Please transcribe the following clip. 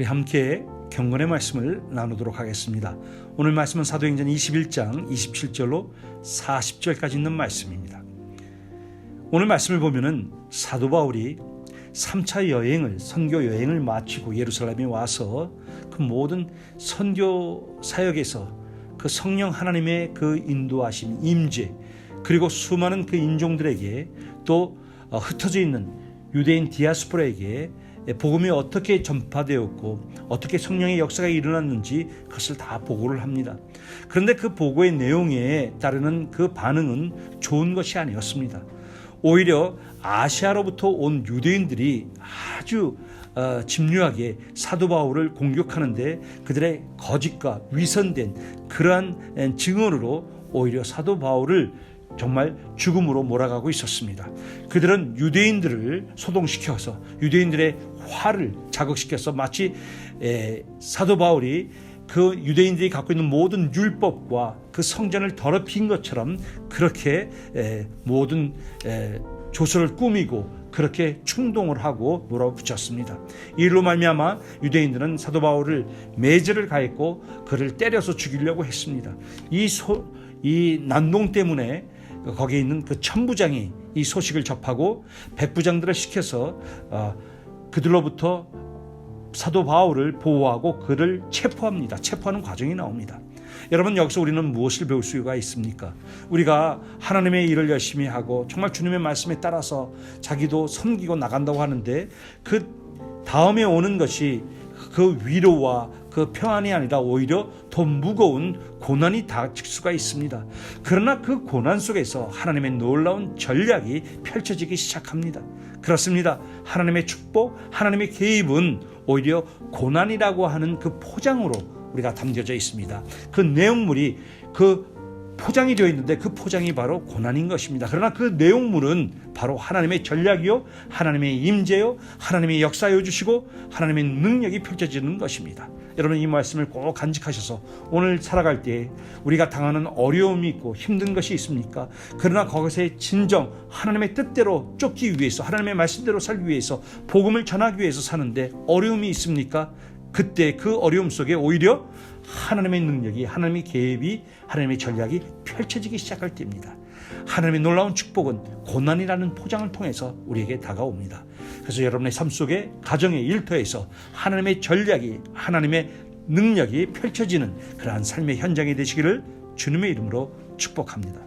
우리 함께 경건의 말씀을 나누도록 하겠습니다. 오늘 말씀은 사도행전 21장 27절로 40절까지 있는 말씀입니다. 오늘 말씀을 보면은 사도 바울이 3차 여행을, 선교 여행을 마치고 예루살렘에 와서 그 모든 선교 사역에서 그 성령 하나님의 그 인도하심, 임재, 그리고 수많은 그 인종들에게 또 흩어져 있는 유대인 디아스포라에게 복음이 어떻게 전파되었고 어떻게 성령의 역사가 일어났는지 그것을 다 보고를 합니다. 그런데 그 보고의 내용에 따르는 그 반응은 좋은 것이 아니었습니다. 오히려 아시아로부터 온 유대인들이 아주 집요하게 사도 바울을 공격하는데 그들의 거짓과 위선된 그러한 증언으로 오히려 사도 바울을 정말 죽음으로 몰아가고 있었습니다. 그들은 유대인들을 소동시켜서 유대인들의 화를 자극시켜서 마치 사도 바울이 그 유대인들이 갖고 있는 모든 율법과 그 성전을 더럽힌 것처럼 그렇게 모든 조서를 꾸미고 그렇게 충동을 하고 몰아붙였습니다. 이 일로 말미암아 유대인들은 사도 바울을 매제를 가했고 그를 때려서 죽이려고 했습니다. 이 난동 때문에 거기에 있는 그 천부장이 이 소식을 접하고 백부장들을 시켜서 그들로부터 사도 바울을 보호하고 그를 체포합니다. 체포하는 과정이 나옵니다. 여러분, 여기서 우리는 무엇을 배울 수가 있습니까? 우리가 하나님의 일을 열심히 하고 정말 주님의 말씀에 따라서 자기도 섬기고 나간다고 하는데 그 다음에 오는 것이 그 위로와 그 평안이 아니라 오히려 더 무거운 고난이 닥칠 수가 있습니다. 그러나 그 고난 속에서 하나님의 놀라운 전략이 펼쳐지기 시작합니다. 그렇습니다. 하나님의 축복, 하나님의 개입은 오히려 고난이라고 하는 그 포장으로 우리가 담겨져 있습니다. 그 내용물이 그 포장이 되어 있는데 그 포장이 바로 고난인 것입니다. 그러나 그 내용물은 바로 하나님의 전략이요, 하나님의 임재요, 하나님의 역사여 주시고 하나님의 능력이 펼쳐지는 것입니다. 여러분, 이 말씀을 꼭 간직하셔서 오늘 살아갈 때 우리가 당하는 어려움이 있고 힘든 것이 있습니까? 그러나 거기서 진정 하나님의 뜻대로 쫓기 위해서, 하나님의 말씀대로 살기 위해서, 복음을 전하기 위해서 사는데 어려움이 있습니까? 그때 그 어려움 속에 오히려 하나님의 능력이, 하나님의 계획이, 하나님의 전략이 펼쳐지기 시작할 때입니다. 하나님의 놀라운 축복은 고난이라는 포장을 통해서 우리에게 다가옵니다. 그래서 여러분의 삶 속에, 가정의 일터에서 하나님의 전략이, 하나님의 능력이 펼쳐지는 그러한 삶의 현장이 되시기를 주님의 이름으로 축복합니다.